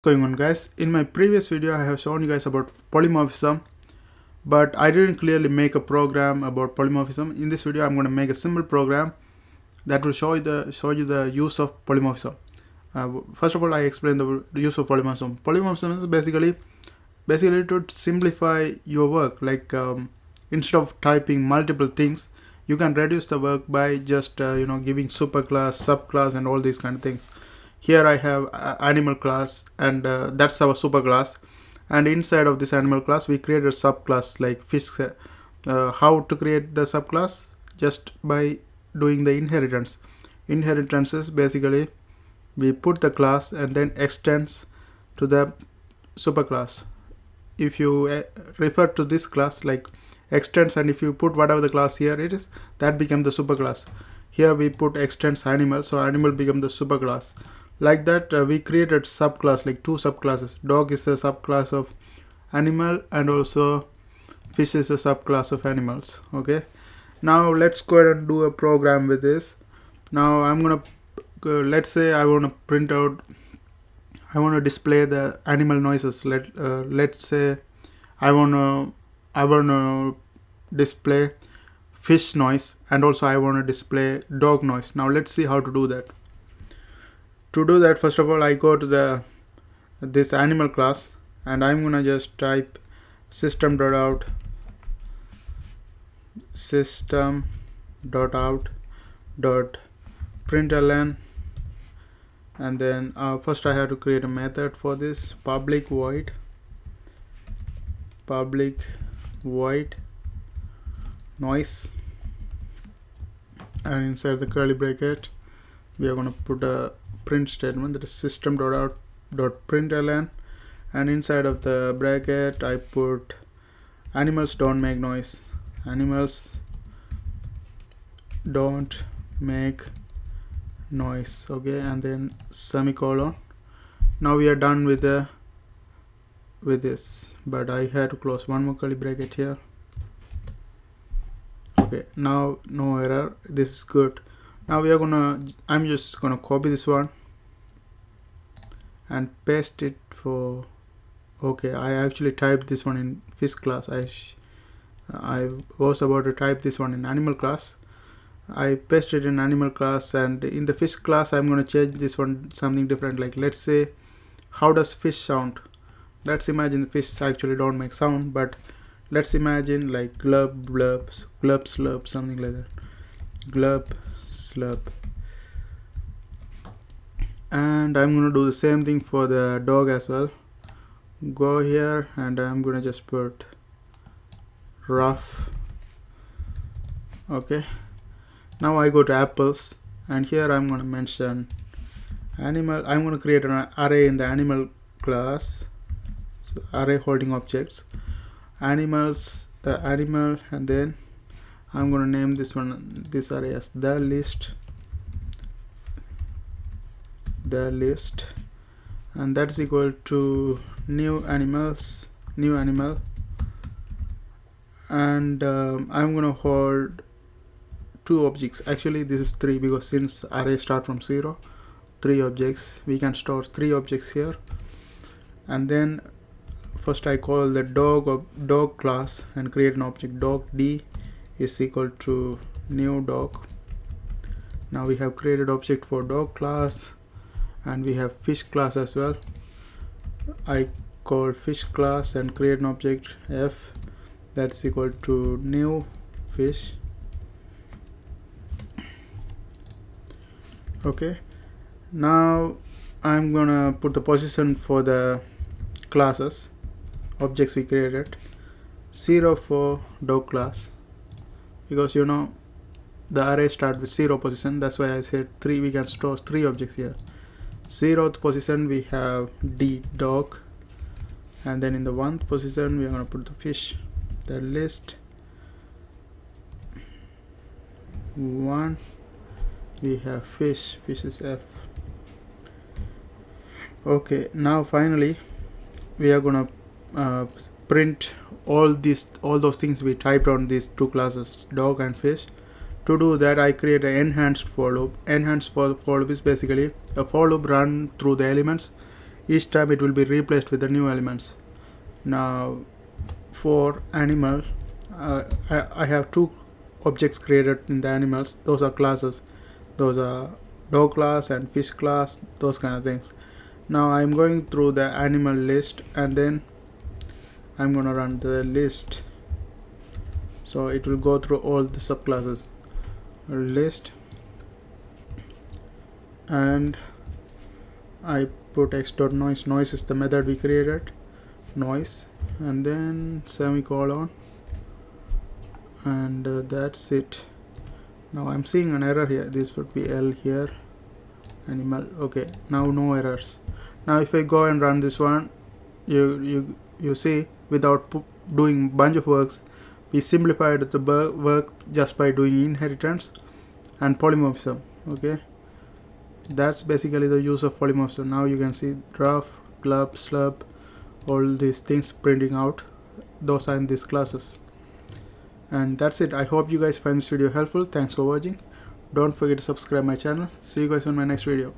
Going on, guys? In my previous video I have shown you guys about polymorphism, but I didn't clearly make a program about polymorphism. In this video I'm going to make a simple program that will show you the use of polymorphism. First of all, I explain the use of polymorphism. Polymorphism is basically to simplify your work. Like instead of typing multiple things, you can reduce the work by just giving superclass, subclass, and all these kind of things. Here I have animal class, and that's our superclass. And inside of this animal class, we created a subclass like fish. How to create the subclass? Just by doing the inheritance. Inheritance is basically we put the class and then extends to the superclass. If you refer to this class like extends, and if you put whatever the class here it is, that becomes the superclass. Here we put extends animal, so animal becomes the superclass. Like that, we created subclass, like two subclasses. Dog is a subclass of animal, and also fish is a subclass of animals. Okay, now let's go ahead and do a program with this. Now I'm gonna let's say I want to display the animal noises. Let's say I want to display fish noise, and also I want to display dog noise. Now let's see how to do that. To do that, first of all, I go to this animal class, and I'm gonna just type system.out, system.out.println, and then first I have to create a method for this, public void noise, and inside the curly bracket we are going to put a print statement, that is system.out.println, and inside of the bracket I put animals don't make noise, animals don't make noise. Okay, and then semicolon. Now we are done with this, but I had to close one more curly bracket here. Okay, now no error, this is good. Now I'm just gonna copy this one and paste it for. Okay, I actually typed this one in fish class. I was about to type this one in animal class. I pasted it in animal class, and in the fish class I'm gonna change this one something different. Like, let's say, how does fish sound? Let's imagine fish actually don't make sound, but let's imagine like glub, blurps, glub, slurp, something like that. Glub, slurp. And I'm gonna do the same thing for the dog as well. Go here, and I'm gonna just put rough. Okay, now I go to apples, and here I'm gonna mention animal. I'm gonna create an array in the animal class, so array holding objects, animals, the animal, and then I'm gonna name this array as the list, and that's equal to new animal, and I'm gonna hold two objects. Actually this is three, because since array start from 0, 3 objects, we can store 3 objects here. And then first I call the dog class and create an object, dog d is equal to new dog. Now we have created object for dog class, and we have fish class as well. I call fish class and create an object f, that's equal to new fish. Okay, now I'm gonna put the position for the classes, objects we created, 0 for dog class, because the array start with 0 position. That's why I said 3. We can store 3 objects here. 0th position we have d, dog, and then in the 1st position we are going to put the fish, the list 1, we have fish is f. Okay, now finally we are going to print all those things we typed on these two classes, dog and fish. To do that, I create an enhanced for loop. Enhanced for loop is basically a for loop run through the elements. each time it will be replaced with the new elements. Now for animal, I have two objects created in the animals. Those are classes. Those are dog class and fish class, those kind of things. Now I'm going through the animal list and then I'm gonna run the list, so it will go through all the subclasses. List, and I put x.noise. Noise is the method we created, noise, and then semicolon, and that's it. Now I'm seeing an error here. This would be L here, animal. Okay, now no errors. Now if I go and run this one, you see, without doing bunch of works, we simplified the work just by doing inheritance and polymorphism. Okay, that's basically the use of polymorphism. Now you can see rough, club, slurp, all these things printing out. Those are in these classes. And that's it. I hope you guys find this video helpful. Thanks for watching. Don't forget to subscribe my channel. See you guys on my next video.